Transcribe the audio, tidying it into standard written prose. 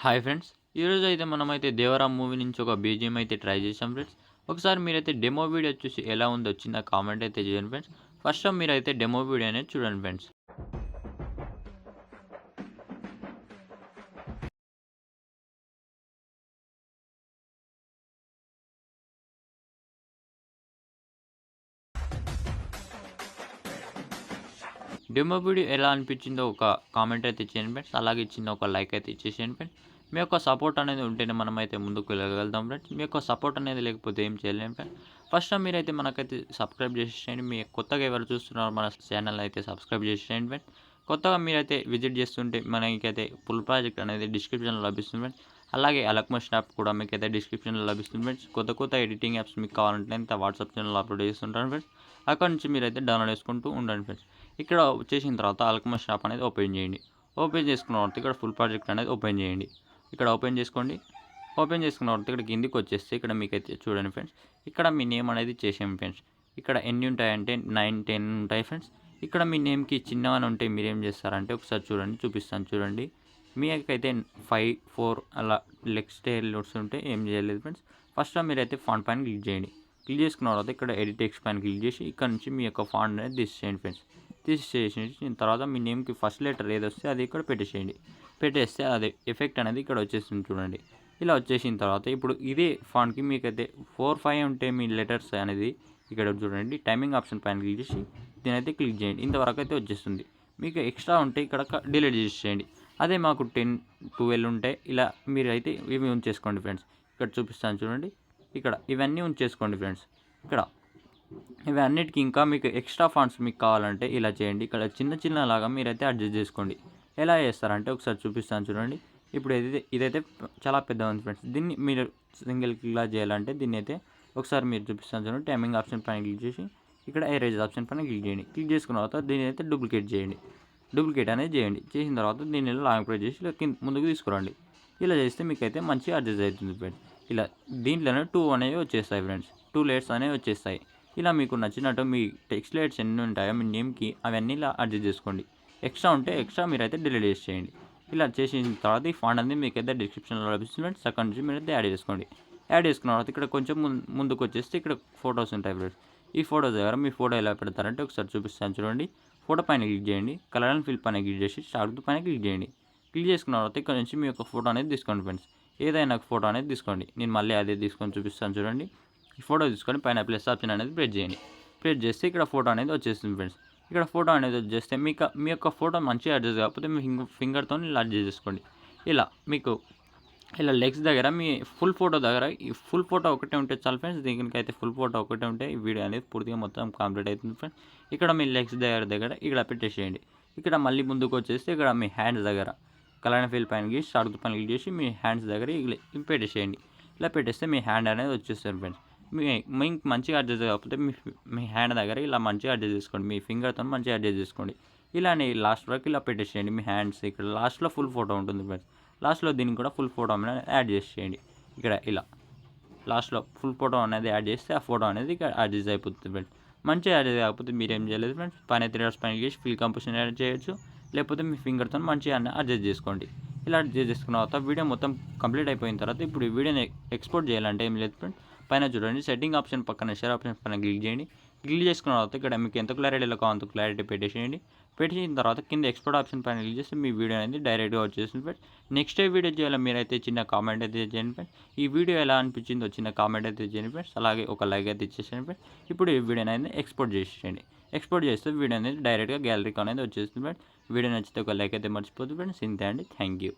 Hi friends. ఈరోజు అయితే మనమైతే 'దేవరా' మూవీ నుంచి ఒక బీజీఎం అయితే ట్రై చేసాం ఫ్రెండ్స్. ఒకసారి మీరైతే డెమో వీడియో చూసి ఎలా ఉందో చిన్న కామెంట్ అయితే చేయండి ఫ్రెండ్స్. ఫస్ట్ మీరైతే డెమో వీడియో అనేది చూడండి ఫ్రెండ్స్. డెమో వీడియో ఎలా అనిపించిందో ఒక కామెంట్ అయితే చేయండి ఫ్రెండ్స్. అలాగే చిన్న ఒక లైక్ అయితే ఇచ్చేసేయండి ఫ్రెండ్స్. మీ యొక్క సపోర్ట్ అనేది ఉంటేనే మనమైతే ముందుకు వెళ్ళగలుగుతాం ఫ్రెండ్స్. మీ యొక్క సపోర్ట్ అనేది లేకపోతే ఏం చేయలేము ఫ్రెండ్స్. ఫస్ట్ మీరైతే మనకైతే సబ్స్క్రైబ్ చేసేయండి. మీ కొత్తగా ఎవరు చూస్తున్నారో మన ఛానల్ అయితే సబ్స్క్రైబ్ చేసేయండి ఫ్రెండ్స్. కొత్తగా మీరైతే విజిట్ చేస్తుంటే మనకైతే ఫుల్ ప్రాజెక్ట్ అనేది డిస్క్రిప్షన్లో లభిస్తుంది ఫ్రెండ్స్. అలాగే అలక్మోషన్ యాప్ కూడా మీకైతే డిస్క్రిప్షన్లో లభిస్తుంది ఫ్రెండ్స్. కొత్త ఎడిటింగ్ యాప్స్ మీకు కావాలంటే అంత వాట్సాప్ ఛానల్లో అప్లోడ్ చేస్తుంటాను ఫ్రెండ్స్. అక్కడ నుంచి మీరైతే డౌన్లోడ్ చేసుకుంటూ ఉండండి ఫ్రెండ్స్. ఇక్కడ వచ్చేసిన తర్వాత అల్కమస్ షాప్ అనేది ఓపెన్ చేయండి. ఓపెన్ చేసుకున్న తర్వాత ఇక్కడ ఫుల్ ప్రాజెక్ట్ అనేది ఓపెన్ చేయండి. ఇక్కడ ఓపెన్ చేసుకోండి. ఓపెన్ చేసుకున్న తర్వాత ఇక్కడ కిందికి వచ్చేస్తే ఇక్కడ మీకైతే చూడండి ఫ్రెండ్స్. ఇక్కడ మీ నేమ్ అనేది చేసాము ఫ్రెండ్స్. ఇక్కడ ఎన్ని ఉంటాయంటే 9, 10 ఉంటాయి ఫ్రెండ్స్. ఇక్కడ మీ నేమ్కి చిన్నవని ఉంటే మీరు ఏం చేస్తారంటే ఒకసారి చూడండి, చూపిస్తాను చూడండి. మీకైతే 5, 4 అలా లెక్స్ట్ నోట్స్ ఉంటే ఏం చేయలేదు ఫ్రెండ్స్. ఫస్ట్ మీరైతే ఫాంట్ పైన క్లిక్ చేయండి. క్లిక్ చేసుకున్న తర్వాత ఇక్కడ ఎడిట్ టెక్స్ట్ పైన క్లిక్ చేసి ఇక్కడ నుంచి మీ యొక్క ఫాంట్ అనేది తీసేయండి ఫ్రెండ్స్. తీసేసిన తర్వాత మీ నేమ్కి ఫస్ట్ లెటర్ ఏది వస్తే అది ఇక్కడ పెట్టేసేయండి. పెట్టేస్తే అది ఎఫెక్ట్ అనేది ఇక్కడ వచ్చేస్తుంది చూడండి. ఇలా వచ్చేసిన తర్వాత ఇప్పుడు ఇదే ఫాంట్కి మీకైతే 4, 5 ఉంటే మీ లెటర్స్ అనేది ఇక్కడ చూడండి టైమింగ్ ఆప్షన్ పైన క్లిక్ చేసి దీనైతే క్లిక్ చేయండి. ఇంతవరకు అయితే వచ్చేస్తుంది. మీకు ఎక్స్ట్రా ఉంటే ఇక్కడ డిలీట్ చేసేయండి. అదే మాకు 10, 12 ఉంటాయి. ఇలా మీరైతే ఇవి ఉంచేసుకోండి ఫ్రెండ్స్. ఇక్కడ చూపిస్తాను చూడండి. ఇక్కడ ఇవన్నీ ఉంచేసుకోండి ఫ్రెండ్స్. ఇక్కడ ఇవన్నిటికీ ఇంకా మీకు ఎక్స్ట్రా ఫాంట్స్ మీకు కావాలంటే ఇలా చేయండి. ఇక్కడ చిన్నలాగా మీరైతే అడ్జస్ట్ చేసుకోండి. ఎలా చేస్తారంటే ఒకసారి చూపిస్తాను చూడండి. ఇప్పుడు ఇదైతే చాలా పెద్ద ఉంది ఫ్రెండ్స్. దీన్ని మీరు సింగిల్ క్లిక్లా చేయాలంటే దీన్ని అయితే ఒకసారి మీరు చూపిస్తాను చూడండి. టైమింగ్ ఆప్షన్ పైన క్లిక్ చేసి ఇక్కడ ఎరేజ్ ఆప్షన్ పైన క్లిక్ చేయండి. క్లిక్ చేసుకున్న తర్వాత దీన్ని అయితే డూప్లికేట్ చేయండి. డూప్లికేట్ అనేది చేయండి. చేసిన తర్వాత దీన్ని లాంగ్ ప్రెస్ చేసి ముందుకు తీసుకురండి. ఇలా చేస్తే మీకైతే మంచిగా అడ్జస్ట్ అవుతుంది ఫ్రెండ్స్. ఇలా దీంట్లోనే 2 అనేవి వచ్చేస్తాయి ఫ్రెండ్స్. 2 లేయర్స్ అనేవి వచ్చేస్తాయి. ఇలా మీకు నచ్చినట్టు మీ టెక్స్ట్ లేయర్స్ ఎన్ని ఉంటాయో మీ నేమ్కి అవన్నీ ఇలా అడ్జస్ట్ చేసుకోండి. ఎక్స్ట్రా ఉంటే ఎక్స్ట్రా మీరైతే డిలీట్ చేసేయండి. ఇలా చేసిన తర్వాత ఈ ఫాంట్ అనేది మీకైతే డిస్క్రిప్షన్లో లభిస్తుంది ఫ్రెండ్స్. అక్కడ నుంచి మీరైతే యాడ్ చేసుకోండి. యాడ్ చేసుకున్న తర్వాత ఇక్కడ కొంచెం ముందుకు వచ్చేస్తే ఇక్కడ ఫొటోస్ ఉంటాయి ఫ్రెండ్స్. ఈ ఫోటోస్ దగ్గర మీ ఫోటో ఎలా పెడతారంటే ఒకసారి చూపిస్తాను చూడండి. ఫోటో పైన క్లిక్ చేయండి. కలర్ అండ్ ఫిల్ పైన క్లిక్ చేసి స్టార్ట్ పైన క్లిక్ చేయండి. క్లిక్ చేసుకున్న తర్వాత ఇక్కడ నుంచి మీ యొక్క ఫోటో అనేది తీసుకోండి ఫ్రెండ్స్. ఏదైనా ఫోటో అనేది తీసుకోండి. నేను మళ్ళీ అదే తీసుకొని చూపిస్తాను చూడండి. ఈ ఫోటో తీసుకొని పైన ప్లస్ ఆప్షన్ అనేది ప్రెస్ చేయండి. ప్రెస్ చేస్తే ఇక్కడ ఫోటో అనేది వచ్చేస్తుంది ఫ్రెండ్స్. ఇక్కడ ఫోటో అనేది వచ్చేస్తే మీ యొక్క ఫోటో మంచిగా అడ్జస్ట్ కాకపోతే మీ ఫింగర్తో ఇలా అడ్జస్ట్ చేసుకోండి. ఇలా మీకు ఇలా లెగ్స్ దగ్గర మీ ఫుల్ ఫోటో దగ్గర ఈ ఫుల్ ఫోటో ఒకటే ఉంటే చాలు ఫ్రెండ్స్. దీనికైతే ఫుల్ ఫోటో ఒకటే ఉంటే ఈ వీడియో అనేది పూర్తిగా మొత్తం కంప్లీట్ అవుతుంది ఫ్రెండ్స్. ఇక్కడ మీ లెగ్స్ దగ్గర ఇక్కడ పెట్టేసేయండి. ఇక్కడ మళ్ళీ ముందుకు వచ్చేస్తే ఇక్కడ మీ హ్యాండ్స్ దగ్గర కలర్ ఫీల్ పైన గీసి షార్ట్ పైన క్లిక్ చేసి మీ హ్యాండ్స్ దగ్గర ఇలా పెట్టేసేయండి. ఇలా పెట్టేస్తే మీ హ్యాండ్ అనేది వచ్చేస్తుంది ఫ్రెండ్స్. మీకు మంచిగా అడ్జస్ట్ కాకపోతే మీ హ్యాండ్ దగ్గర ఇలా మంచిగా అడ్జస్ట్ చేసుకోండి. మీ ఫింగర్తో మంచిగా అడ్జస్ట్ చేసుకోండి. ఇలానే లాస్ట్ వరకు ఇలా పెట్టేసేయండి మీ హ్యాండ్స్. ఇక్కడ లాస్ట్లో ఫుల్ ఫోటో ఉంటుంది ఫ్రెండ్స్. లాస్ట్లో దీనికి కూడా ఫుల్ ఫోటో అనేది యాడ్ చేసేయండి. ఇక్కడ ఇలా లాస్ట్లో ఫుల్ ఫోటో అనేది యాడ్ చేస్తే ఆ ఫోటో అనేది ఇక్కడ అడ్జస్ట్ అయిపోతుంది ఫ్రెండ్స్. మంచిగా అడ్జస్ట్ కాకపోతే మీరేం చేయలేదు ఫ్రెండ్స్. పైన 3 డాట్స్ పైన చేసి ఫిల్ కంపోజిషన్ యాడ్ చేయొచ్చు. లేకపోతే మీ ఫింగర్తో మంచిగా అడ్జస్ట్ చేసుకోండి. ఇలా అడ్జస్ట్ చేసుకున్న తర్వాత వీడియో మొత్తం కంప్లీట్ అయిపోయిన తర్వాత ఇప్పుడు ఈ వీడియోని ఎక్స్పోర్ట్ చేయాలంటే ఏం లేదు ఫ్రెండ్స్. పైన చూడండి సెట్టింగ్ ఆప్షన్ పక్కన షేర్ ఆప్షన్ పైన క్లిక్ చేయండి. క్లిక్ చేసుకున్న తర్వాత ఇక్కడ మీకు ఎంత క్లారిటీలో కావాలో అంత క్లారిటీ పెట్టేసేయండి. పెట్టేసిన తర్వాత కింద ఎక్స్పోర్ట్ ఆప్షన్ పైన క్లిక్ చేస్తే మీ వీడియో అనేది డైరెక్ట్గా వచ్చేస్తుంది ఫ్రెండ్స్. నెక్స్ట్ వీడియో చేయాలో మీరైతే చిన్న కామెంట్ అయితే చేయండి ఫ్రెండ్స్. ఈ వీడియో ఎలా అనిపించిందో చిన్న కామెంట్ అయితే చేయండి ఫ్రెండ్స్. అలాగే ఒక లైక్ అయితే ఇచ్చేసేయండి ఫ్రెండ్స్. ఇప్పుడు ఈ వీడియో అనేది ఎక్స్పోర్ట్ చేసేయండి. ఎక్స్పోర్ట్ చేస్తే వీడియో అనేది డైరెక్ట్గా గ్యాలరీకి అనేది వచ్చేస్తుంది ఫ్రెండ్స్. వీడియో నచ్చితే ఒక లైక్ అయితే మర్చిపోతుంది ఫ్రెండ్స్. ఇంతే అండి. Thank you.